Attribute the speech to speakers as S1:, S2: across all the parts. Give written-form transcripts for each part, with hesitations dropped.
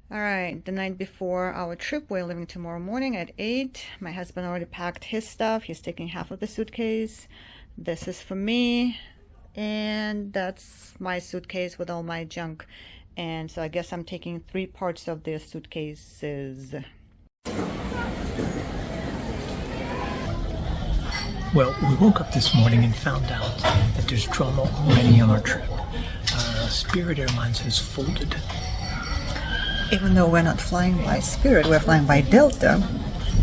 S1: All right, the night before our trip, we're leaving tomorrow morning at 8. My husband already packed his stuff. He's taking half of the suitcase. This is for me, and that's my suitcase with all my junk. And so I guess I'm taking 3 parts of the suitcases.
S2: Well, we woke up this morning and found out that there's drama already on our trip. Spirit Airlines has folded.
S1: Even though we're not flying by Spirit, we're flying by Delta.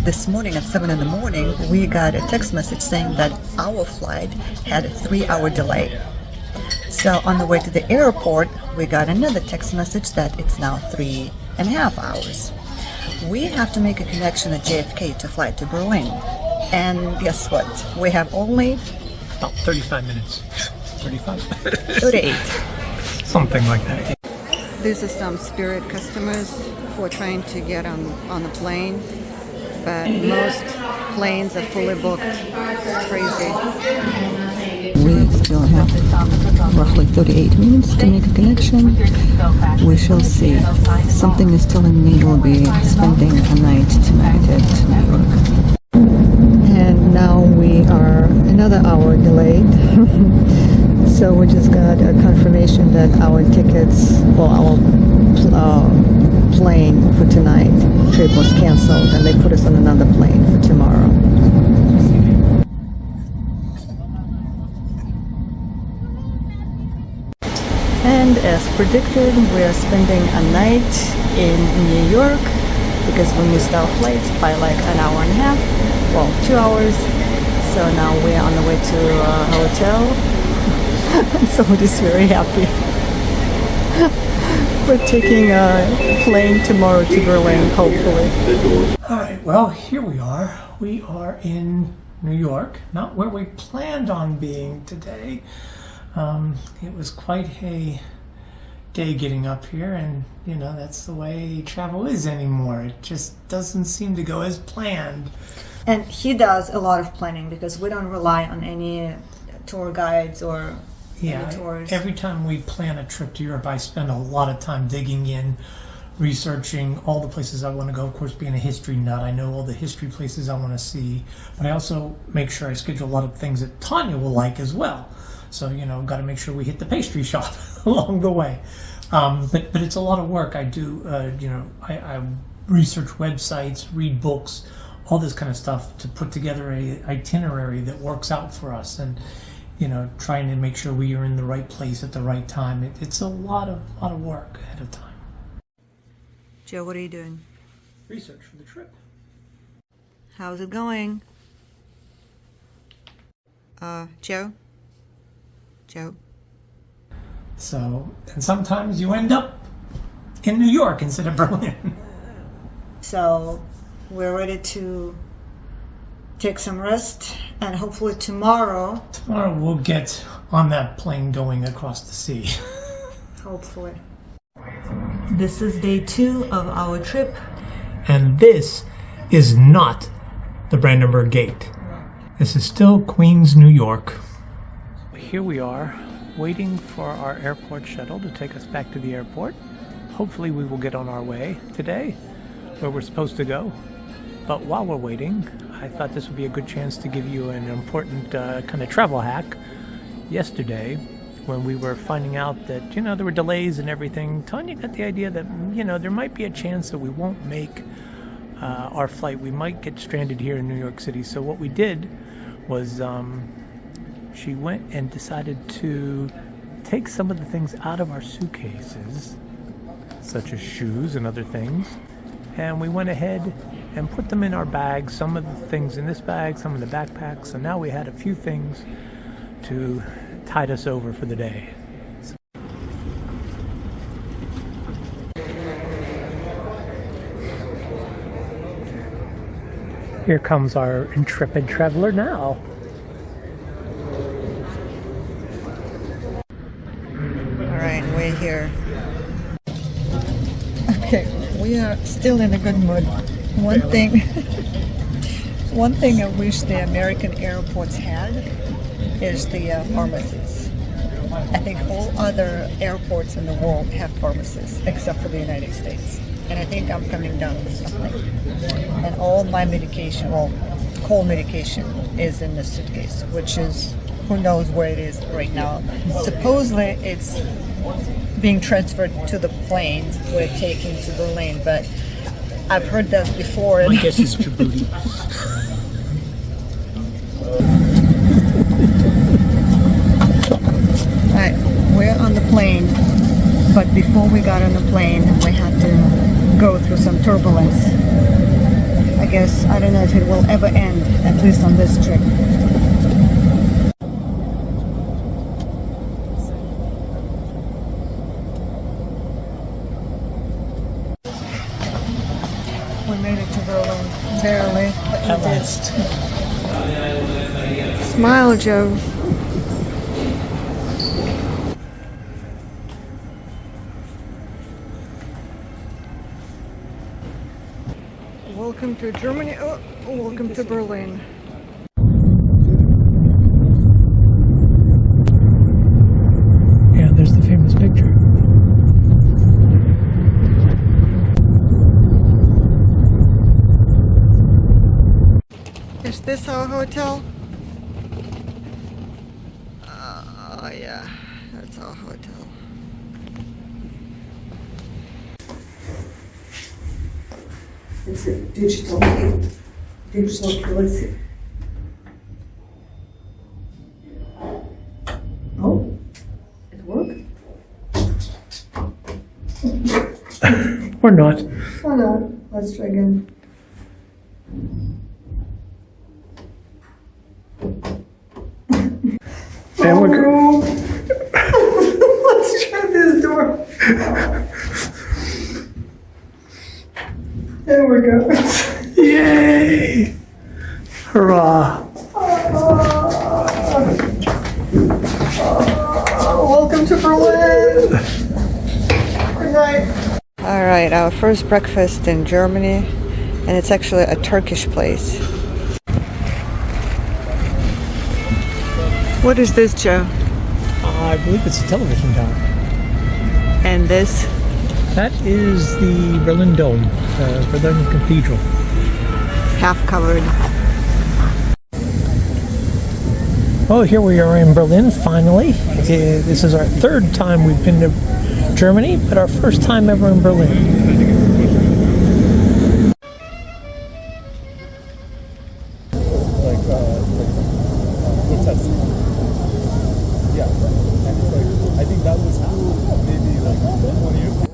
S1: This morning at 7 in the morning, we got a text message saying that our flight had a 3-hour delay. So on the way to the airport, we got another text message that it's now 3.5 hours. We have to make a connection at JFK to fly to Berlin. And guess what? We have only
S2: About 35 minutes. 35?
S1: 38.
S2: Something like that.
S1: These are some Spirit customers who are trying to get on the plane, but most planes are fully booked. It's crazy. We still have roughly 38 minutes to make a connection. We shall see. Something is telling me we'll be spending a night tonight at New York. And now we are another hour delayed. So we just got a confirmation that our tickets, well, our plane for tonight trip was canceled, and they put us on another plane for tomorrow. And as predicted, we are spending a night in New York because we missed our flight by like an hour and a half, well, 2 hours. So now we're on the way to a hotel. So we're just very happy. We're taking a plane tomorrow to Berlin, hopefully.
S2: Alright, well, here we are. We are in New York, not where we planned on being today. It was quite a day getting up here, and you know, that's the way travel is anymore. It just doesn't seem to go as planned.
S1: And he does a lot of planning because we don't rely on any tour guides or tours.
S2: Every time we plan a trip to Europe, I spend a lot of time digging in, researching all the places I want to go. Of course, being a history nut, I know all the history places I want to see, but I also make sure I schedule a lot of things that Tanya will like as well. So, you know, got to make sure we hit the pastry shop along the way. But it's a lot of work. I do, I research websites, read books, all this kind of stuff to put together a itinerary that works out for us, and you know, trying to make sure we are in the right place at the right time. It's a lot of work ahead of time.
S1: Joe, what are you doing?
S2: Research for the trip.
S1: How's it going? Joe?
S2: So, and sometimes you end up in New York instead of Berlin.
S1: So, we're ready to take some rest, and hopefully tomorrow
S2: we'll get on that plane going across the sea.
S1: Hopefully. This is day 2 of our trip.
S2: And this is not the Brandenburg Gate. This is still Queens, New York. Here we are, waiting for our airport shuttle to take us back to the airport. Hopefully we will get on our way today, where we're supposed to go. But while we're waiting, I thought this would be a good chance to give you an important kind of travel hack. Yesterday, when we were finding out that, you know, there were delays and everything, Tanya got the idea that, you know, there might be a chance that we won't make our flight. We might get stranded here in New York City. So what we did was she went and decided to take some of the things out of our suitcases, such as shoes and other things, and we went ahead and put them in our bags, some of the things in this bag, some in the backpack. So now we had a few things to tide us over for the day. Here comes our intrepid traveler now.
S1: All right, we're here. Okay, we are still in a good mood. One thing I wish the American airports had is the pharmacies. I think all other airports in the world have pharmacies except for the United States. And I think I'm coming down with something. And all my medication, well, cold medication is in the suitcase, which is, who knows where it is right now. Supposedly it's being transferred to the plane we're taking to Berlin, but I've heard that before.
S2: My guess is Djibouti.
S1: Alright, we're on the plane, but before we got on the plane, we had to go through some turbulence. I guess, I don't know if it will ever end, at least on this trip. We made it to Berlin, barely, but we
S2: At
S1: did.
S2: last.
S1: Smile, Joe. Welcome to Germany. Oh, welcome to Berlin.
S2: Yeah, there's the famous picture.
S1: Is this our hotel? Oh yeah, that's our hotel. It's a digital let's see. Oh, it worked?
S2: Or not.
S1: Why not? Let's try again.
S2: There we go.
S1: Let's try this door. There we go.
S2: Yay! Hurrah!
S1: Welcome to Berlin. Good night. All right, our first breakfast in Germany, and it's actually a Turkish place. What is this, Joe?
S2: I believe it's a television tower.
S1: And this?
S2: That is the Berlin Dome, the Berlin Cathedral.
S1: Half covered.
S2: Oh, here we are in Berlin, finally. This is our third time we've been to Germany, but our first time ever in Berlin.
S3: I think that was maybe like 20 years ago.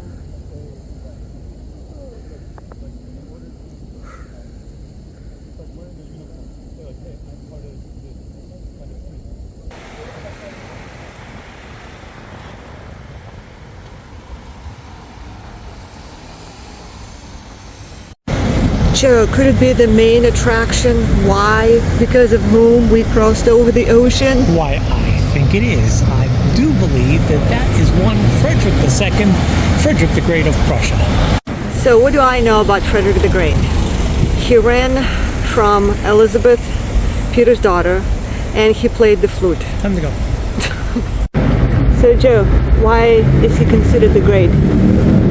S1: Joe, could it be the main attraction? Why? Because of whom we crossed over the ocean?
S2: Why, I think it is. I do believe that that is one Frederick II, Frederick the Great of Prussia.
S1: So what do I know about Frederick the Great? He ran from Elizabeth, Peter's daughter, and he played the flute.
S2: Time to go.
S1: So Joe, why is he considered the great?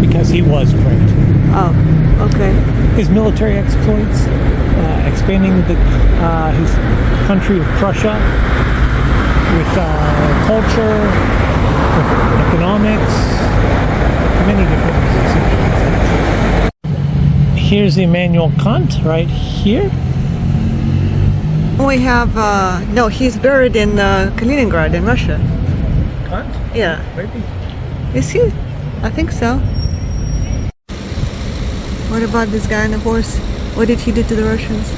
S2: Because he was great.
S1: Oh, okay.
S2: His military exploits, expanding his country of Prussia with culture, with economics, many different things. Here's Immanuel Kant right here.
S1: We have, no, he's buried in Kaliningrad in Russia.
S2: Kant?
S1: Yeah.
S2: Maybe.
S1: Is he? I think so. What about this guy on the horse? What did he do to the Russians?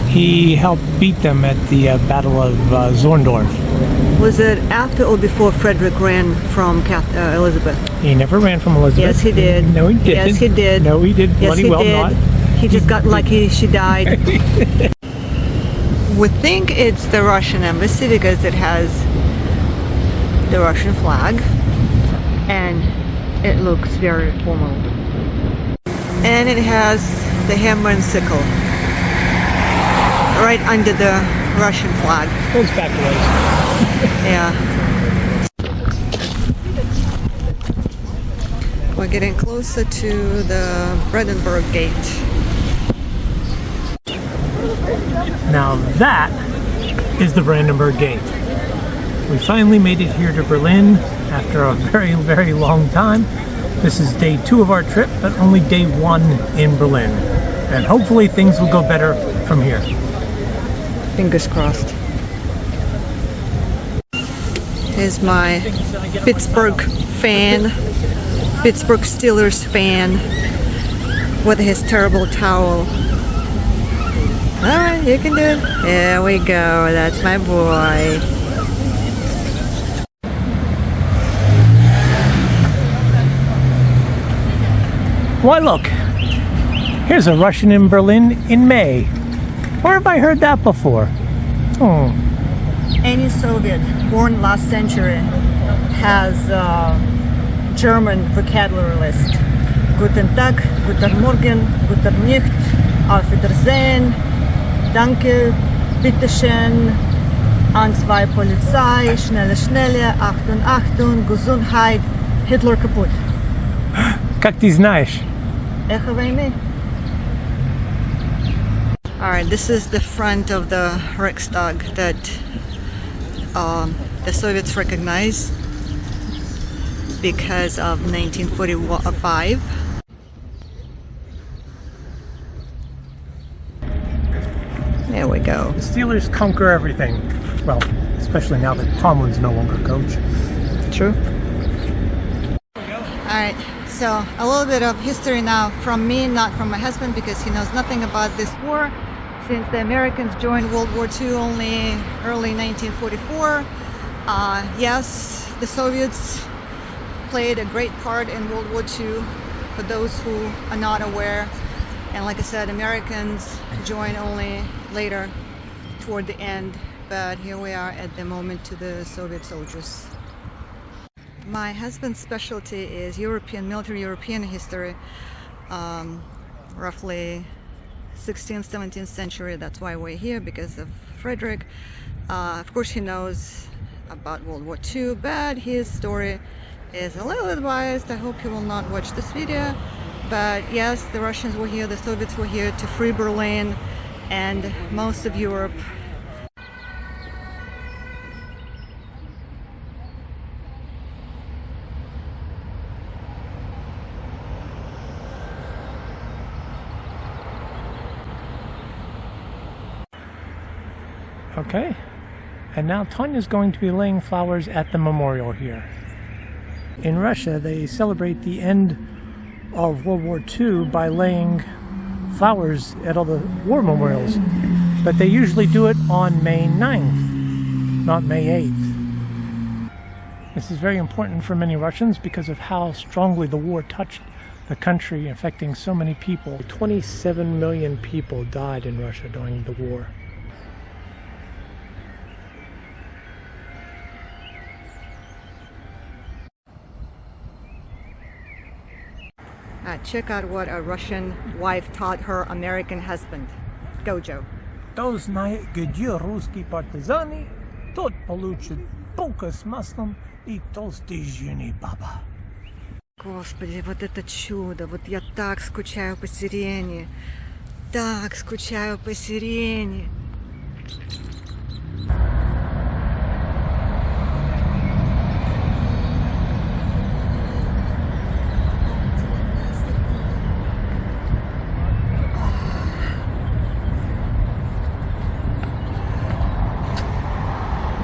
S2: He helped beat them at the Battle of Zorndorf.
S1: Was it after or before Frederick ran from Elizabeth?
S2: He never ran from Elizabeth.
S1: Yes, he did.
S2: No, he didn't.
S1: Yes, he did.
S2: No, he did.
S1: Yes,
S2: Bloody
S1: he
S2: well
S1: did.
S2: not.
S1: He just got lucky she died. We think it's the Russian embassy because it has the Russian flag and it looks very formal. And it has the hammer and sickle right under the Russian flag.
S2: Goes back a ways.
S1: Yeah. We're getting closer to the Brandenburg Gate.
S2: Now that is the Brandenburg Gate. We finally made it here to Berlin after a very, very long time. This is day 2 of our trip, but only day 1 in Berlin. And hopefully things will go better from here.
S1: Fingers crossed. Here's my Pittsburgh fan, Pittsburgh Steelers fan, with his terrible towel. Alright, you can do it. There we go, that's my boy.
S2: Why look, here's a Russian in Berlin in May. Where have I heard that before? Oh.
S1: Any Soviet born last century has a German vocabulary list. Guten Tag, Guten Morgen, Guten Nacht, Auf Wiedersehen, Danke, Bitteschön, 1, 2 Polizei, Schnelle, Schnelle, Achtung, Achtung, Gesundheit, Hitler kaputt.
S2: Как ты знаешь?
S1: Echo войны. Alright, this is the front of the Reichstag that the Soviets recognized because of 1945. There we go.
S2: The Steelers conquer everything. Well, especially now that Tomlin's no longer coach.
S1: True. Alright, so a little bit of history now from me, not from my husband, because he knows nothing about this war. Since the Americans joined World War II only early 1944, yes, the Soviets played a great part in World War II, for those who are not aware. And like I said, Americans joined only later, toward the end, but here we are at the moment to the Soviet soldiers. My husband's specialty is military European history, roughly 16th, 17th century. That's why we're here, because of Frederick. Of course he knows about World War II, but his story is a little bit biased. I hope he will not watch this video. But yes, the Russians were here, the Soviets were here to free Berlin and most of Europe.
S2: Okay, and now Tanya's going to be laying flowers at the memorial here. In Russia, they celebrate the end of World War II by laying flowers at all the war memorials, but they usually do it on May 9th, not May 8th. This is very important for many Russians because of how strongly the war touched the country, affecting so many people. 27 million people died in Russia during the war.
S1: Check out what a Russian wife taught her American husband. Go, Joe.
S2: Кто знает, где русские партизаны, тот получит булка с маслом и толстый жирный баба.
S1: Господи, вот это чудо! Вот я так скучаю по сирене. Так скучаю по сирене.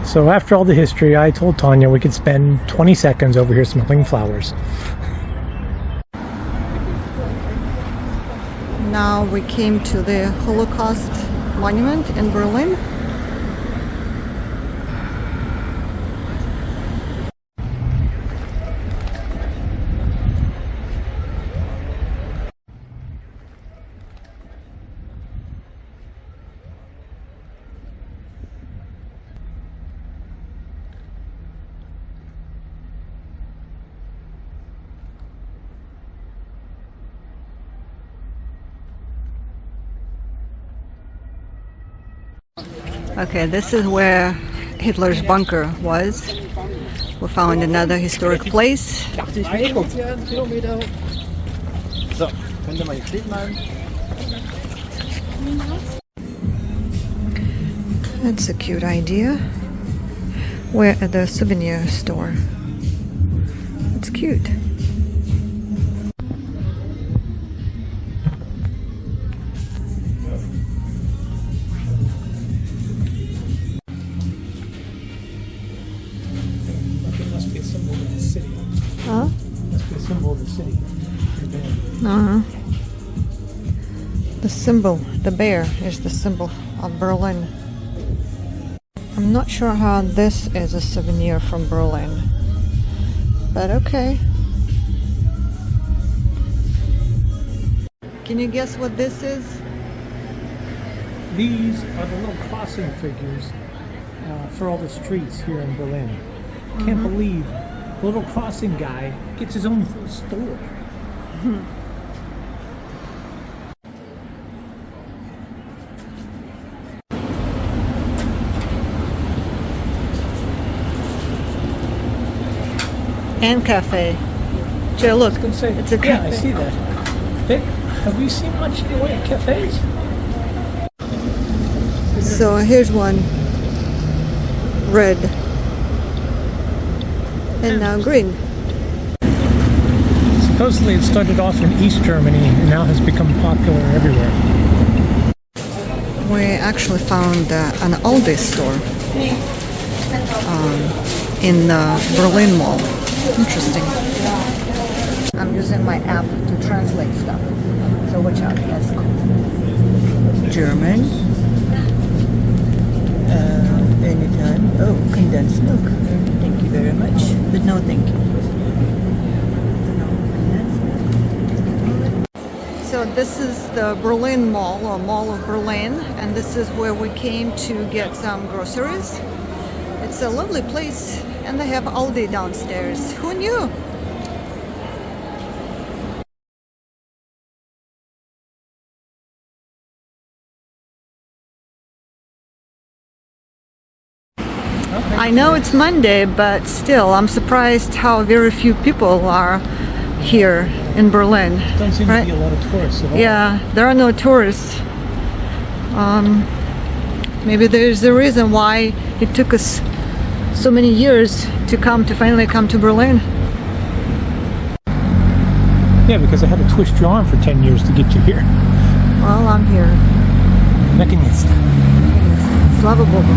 S2: So after all the history, I told Tanya we could spend 20 seconds over here smelling flowers.
S1: Now we came to the Holocaust monument in Berlin. Okay, this is where Hitler's bunker was. We found another historic place.
S3: 10 Kilometer. So, könnt ihr mal hier klicken machen?
S1: That's a cute idea. We're at the souvenir store. It's cute.
S2: It must be a symbol of the city.
S1: Huh?
S2: Must be a symbol of the city.
S1: Uh-huh. The symbol, the bear, is the symbol of Berlin. I'm not sure how this is a souvenir from Berlin, but okay. Can you guess what this is?
S2: These are the little crossing figures for all the streets here in Berlin. Can't believe the little crossing guy gets his own store.
S1: And cafe. Joe, look,
S2: I was gonna say,
S1: it's a
S2: yeah,
S1: cafe.
S2: I see that. Vic, have we seen much in the way of cafes?
S1: So here's one, red, and now green.
S2: Supposedly it started off in East Germany and now has become popular everywhere.
S1: We actually found an Aldi store in the Berlin Mall. Interesting. I'm using my app to translate stuff. So watch out. That's German. Anytime. Oh, condensed milk. Thank you very much. But no thank you. So this is the Berlin Mall, or Mall of Berlin, and this is where we came to get some groceries. It's a lovely place, and they have Aldi downstairs. Who knew? I know it's Monday, but still, I'm surprised how very few people are here in Berlin.
S2: Don't seem
S1: Right?
S2: to be a lot of tourists at all.
S1: Yeah, there are no tourists. Maybe there's a reason why it took us so many years to finally come to Berlin.
S2: Yeah, because I had to twist your arm for 10 years to get you here.
S1: Well, I'm here.
S2: Mechanist.
S1: Slava Bogu.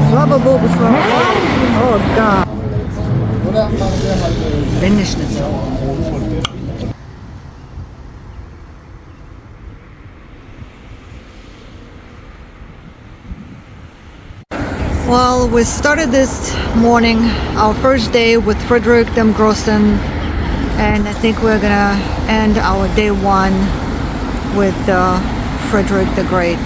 S1: Slava Bogu, Slava Bogu. Oh, God. Benishnica. Well, we started this morning, our first day with Frederick dem Großen, and I think we're gonna end our day one with Frederick the Great.